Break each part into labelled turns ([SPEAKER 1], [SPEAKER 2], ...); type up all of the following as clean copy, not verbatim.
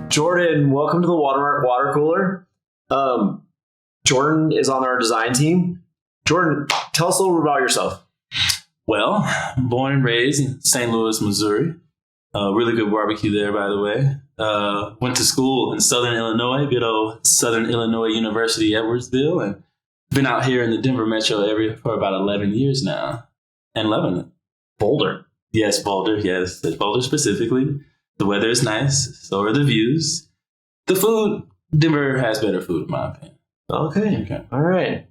[SPEAKER 1] Jordan, welcome to the Watermark Water Cooler. Jordan is on our design team. Jordan, tell us a little bit about yourself.
[SPEAKER 2] Well, born and raised in St. Louis, Missouri. Really good barbecue there, by the way. Went to school in Southern Illinois, good old Southern Illinois University, Edwardsville, and been out here in the Denver metro area for about 11 years now. And loving it.
[SPEAKER 1] Boulder.
[SPEAKER 2] Yes, Boulder. Yes, Boulder specifically. The weather is nice. So are the views. The food, Denver has better food, in my opinion.
[SPEAKER 1] Okay. All right.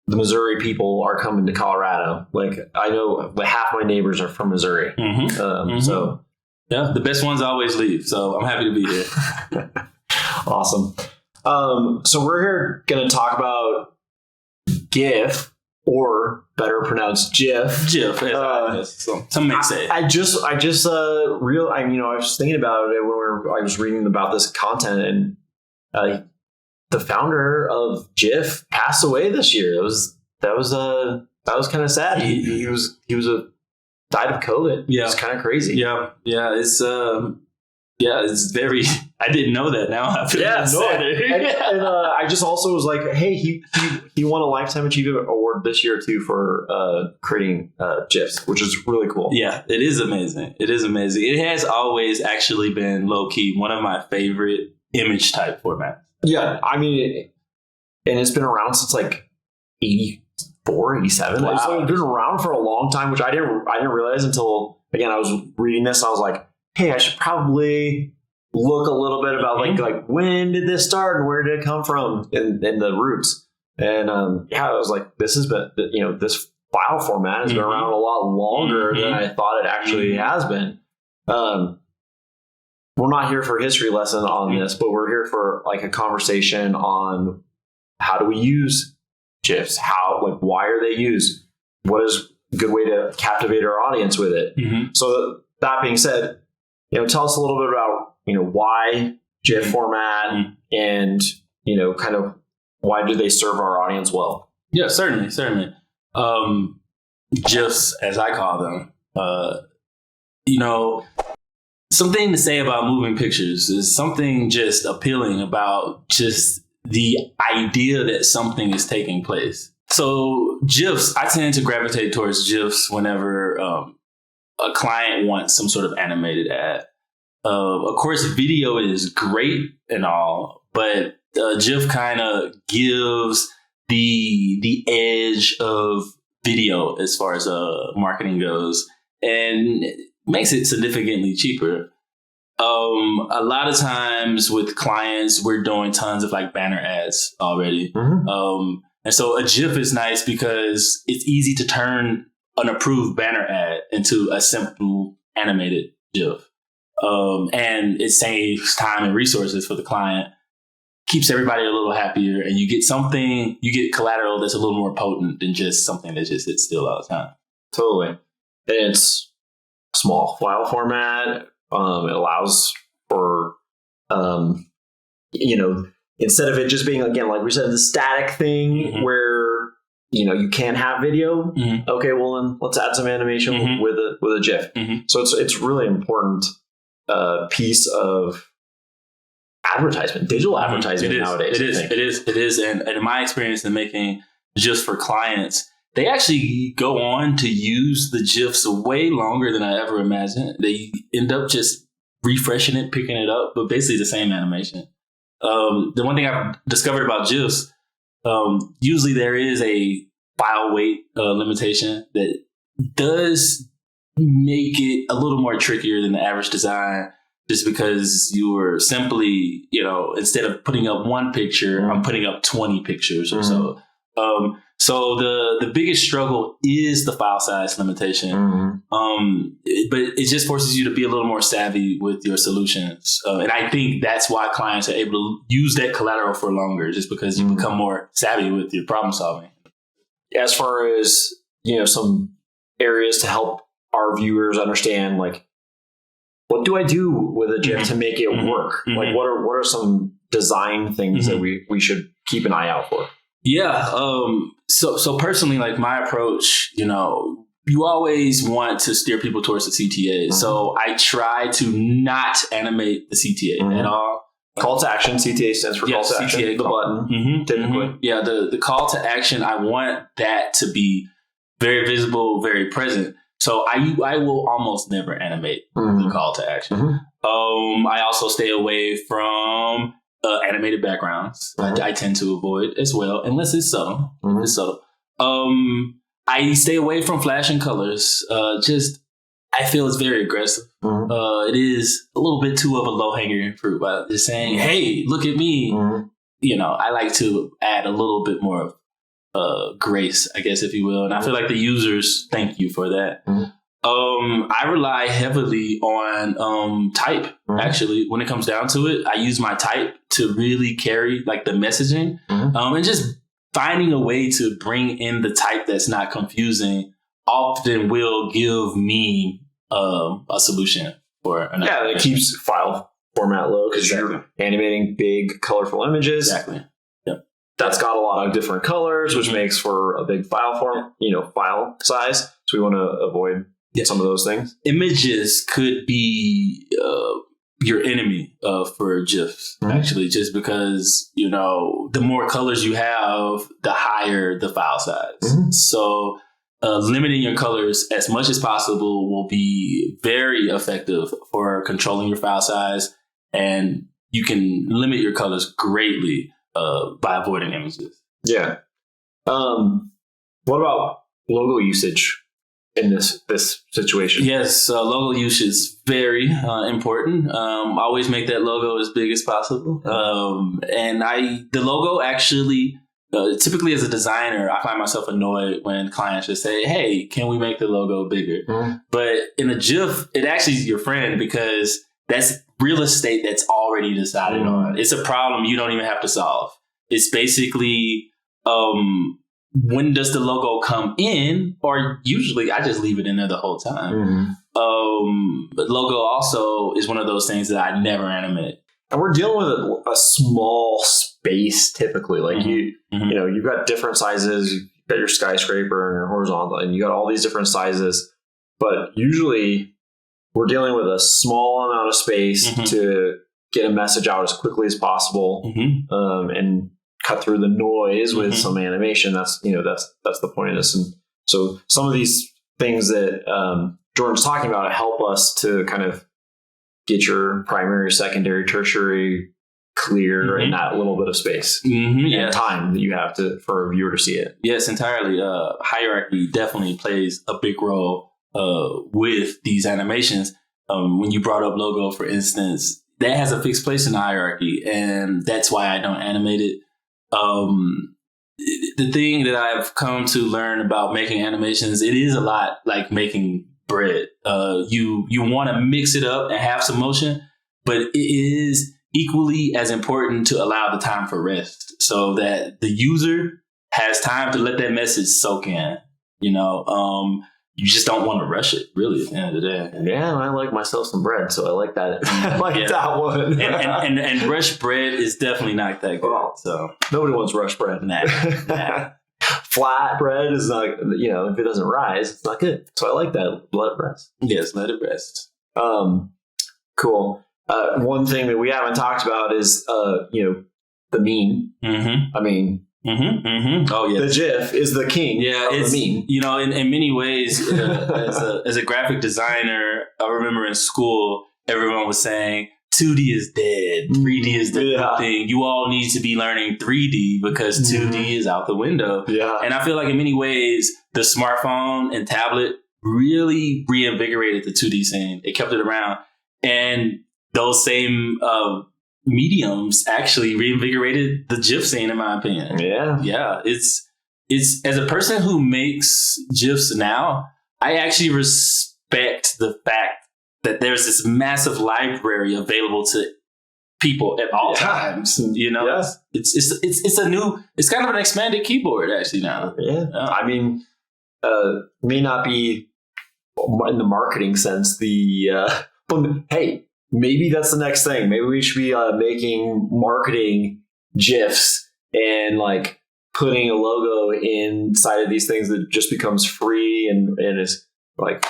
[SPEAKER 1] The Missouri people are coming to Colorado. Like, I know half my neighbors are from Missouri. So
[SPEAKER 2] yeah, the best ones always leave. So I'm happy to be here.
[SPEAKER 1] Awesome. So we're here going to talk about GIF, or better pronounced GIF.
[SPEAKER 2] GIF, as some may say.
[SPEAKER 1] I was thinking about it when I was reading about this content, and the founder of GIF passed away this year. That was kind of sad. He died of COVID.
[SPEAKER 2] Yeah,
[SPEAKER 1] it's kind of crazy.
[SPEAKER 2] Yeah. It's very. I didn't know that. Now I feel sad.
[SPEAKER 1] And I just also was like, hey, he won a Lifetime Achievement Award this year too for creating GIFs, which is really cool.
[SPEAKER 2] Yeah, it is amazing. It has always actually been low key one of my favorite image type formats.
[SPEAKER 1] Yeah, I mean, and it's been around since like 84, 87.
[SPEAKER 2] Wow.
[SPEAKER 1] So it's been around for a long time, which I didn't realize until, again, I was reading this. And I was like, hey, I should probably look a little bit about like when did this start and where did it come from and the roots. And I was like, this has been, this file format has been around a lot longer than I thought it actually has been. We're not here for a history lesson on this, but we're here for like a conversation on how do we use GIFs? Why are they used? What is a good way to captivate our audience with it? So that being said, tell us a little bit about, why GIF format and, kind of why do they serve our audience well?
[SPEAKER 2] Yeah, certainly. GIFs, as I call them, something to say about moving pictures is something just appealing about just the idea that something is taking place. So GIFs, I tend to gravitate towards GIFs whenever a client wants some sort of animated ad. Of course, video is great and all, but GIF kind of gives the edge of video as far as marketing goes, and makes it significantly cheaper. A lot of times with clients, we're doing tons of like banner ads already. And so a GIF is nice because it's easy to turn an approved banner ad into a simple animated GIF. And it saves time and resources for the client, keeps everybody a little happier, and you get collateral that's a little more potent than just something that just sits still all the time.
[SPEAKER 1] Totally. And it's small file format. It allows for, instead of it just being, again, like we said, the static thing where, you can't have video. Okay, well then let's add some animation with a GIF. So it's really important piece of advertisement, digital advertising nowadays.
[SPEAKER 2] It is. And in my experience in making GIFs for clients, they actually go on to use the GIFs way longer than I ever imagined. They end up just refreshing it, picking it up, but basically the same animation. The one thing I've discovered about GIFs, usually there is a file weight limitation that does make it a little more trickier than the average design, just because you were simply, instead of putting up one picture, I'm putting up 20 pictures or so. So the biggest struggle is the file size limitation. But it just forces you to be a little more savvy with your solutions. And I think that's why clients are able to use that collateral for longer, just because you become more savvy with your problem solving.
[SPEAKER 1] As far as, some areas to help our viewers understand, like, what do I do with a GIF to make it work? Like, what are some design things that we should keep an eye out for?
[SPEAKER 2] Yeah. So personally, like my approach, you always want to steer people towards the CTA. Mm-hmm. So I try to not animate the CTA at all.
[SPEAKER 1] Call to action, CTA stands for call to action,
[SPEAKER 2] CTA,
[SPEAKER 1] the button, typically.
[SPEAKER 2] Yeah, the call to action, I want that to be very visible, very present. So I will almost never animate the call to action. I also stay away from animated backgrounds. I tend to avoid as well, unless it's subtle. It's subtle. I stay away from flashing colors. I feel it's very aggressive. It is a little bit too of a low-hanging fruit by just saying, hey, look at me. You know, I like to add a little bit more of grace, I guess, if you will. And I feel like the users thank you for that. I rely heavily on type, actually. When it comes down to it, I use my type to really carry like the messaging and just finding a way to bring in the type that's not confusing often will give me a solution for an
[SPEAKER 1] it keeps file format low because you're animating big, colorful images.
[SPEAKER 2] Exactly. Yep.
[SPEAKER 1] That's got a lot of different colors, which makes for a big file file size. So we want to avoid some of those things.
[SPEAKER 2] Images could be your enemy for GIFs, actually, just because, you know, the more colors you have, the higher the file size. So limiting your colors as much as possible will be very effective for controlling your file size, and you can limit your colors greatly by avoiding images.
[SPEAKER 1] Yeah. What about logo usage in this situation?
[SPEAKER 2] Yes, logo use is very important. Always make that logo as big as possible. And the logo actually, typically as a designer, I find myself annoyed when clients just say, hey, can we make the logo bigger? But in a GIF, it actually is your friend because that's real estate that's already decided on. It's a problem you don't even have to solve. It's basically, when does the logo come in? Or usually I just leave it in there the whole time. But logo also is one of those things that I never animate.
[SPEAKER 1] And we're dealing with a small space typically. Like you know, you've got different sizes. You've got your skyscraper and your horizontal, and you got all these different sizes. But usually we're dealing with a small amount of space to get a message out as quickly as possible, and cut through the noise with some animation. That's the point of this. And so some of these things that Jordan's talking about help us to kind of get your primary, secondary, tertiary clear in that little bit of space and time that you have for a viewer to see it.
[SPEAKER 2] Yes, entirely. Hierarchy definitely plays a big role with these animations. When you brought up logo, for instance, that has a fixed place in the hierarchy, and that's why I don't animate it. The thing that I've come to learn about making animations, it is a lot like making bread. You want to mix it up and have some motion, but it is equally as important to allow the time for rest so that the user has time to let that message soak in. You know, you just don't want to rush it, really, at the end of the day.
[SPEAKER 1] Yeah, I like myself some bread, so I like that. I like that one.
[SPEAKER 2] and rushed bread is definitely not that good. So
[SPEAKER 1] nobody wants rushed bread.
[SPEAKER 2] Nah.
[SPEAKER 1] Flat bread is not, if it doesn't rise, it's not good. So I like that. Let it rest.
[SPEAKER 2] Yes, let it rest.
[SPEAKER 1] Cool. One thing that we haven't talked about is, the meme. I mean, oh yeah, the GIF is the king.
[SPEAKER 2] Yeah,
[SPEAKER 1] it's the meme.
[SPEAKER 2] In many ways, as a graphic designer, I remember in school everyone was saying 2D is dead, 3D is the thing. You all need to be learning 3D because 2D is out the window. Yeah, and I feel like in many ways the smartphone and tablet really reinvigorated the 2D scene. It kept it around, and those same mediums actually reinvigorated the GIF scene, in my opinion. Yeah. It's as a person who makes GIFs now, I actually respect the fact that there's this massive library available to people at all times. It's kind of an expanded keyboard actually now.
[SPEAKER 1] I mean, may not be in the marketing sense. But hey, maybe that's the next thing. Maybe we should be making marketing GIFs and like putting a logo inside of these things that just becomes free and is like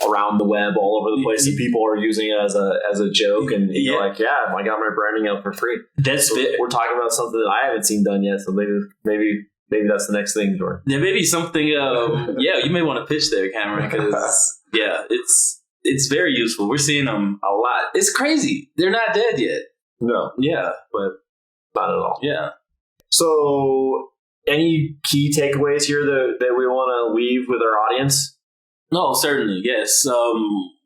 [SPEAKER 1] around the web all over the place, and people are using it as a joke, and you're like, yeah, I got my branding out for free. We're talking about something that I haven't seen done yet, so maybe that's the next thing, Jordan.
[SPEAKER 2] There may be something. You may want to pitch there, Cameron, because it's very useful. We're seeing them a lot. It's crazy. They're not dead yet.
[SPEAKER 1] No.
[SPEAKER 2] Yeah, but
[SPEAKER 1] not at all.
[SPEAKER 2] Yeah.
[SPEAKER 1] So, any key takeaways here that we want to leave with our audience?
[SPEAKER 2] No, certainly, yes.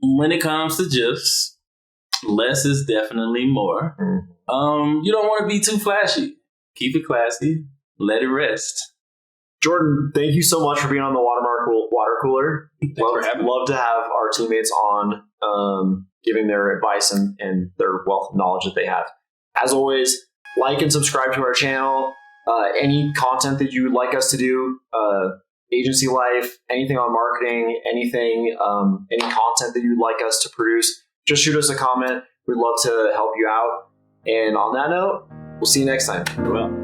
[SPEAKER 2] When it comes to GIFs, less is definitely more. You don't want to be too flashy. Keep it classy. Let it rest.
[SPEAKER 1] Jordan, thank you so much for being on the Watermark water cooler. Love to have our teammates on, giving their advice and their wealth of knowledge that they have. As always, like and subscribe to our channel. Any content that you would like us to do, agency life, anything on marketing, anything, any content that you'd like us to produce, just shoot us a comment. We'd love to help you out. And on that note, we'll see you next time.
[SPEAKER 2] Well.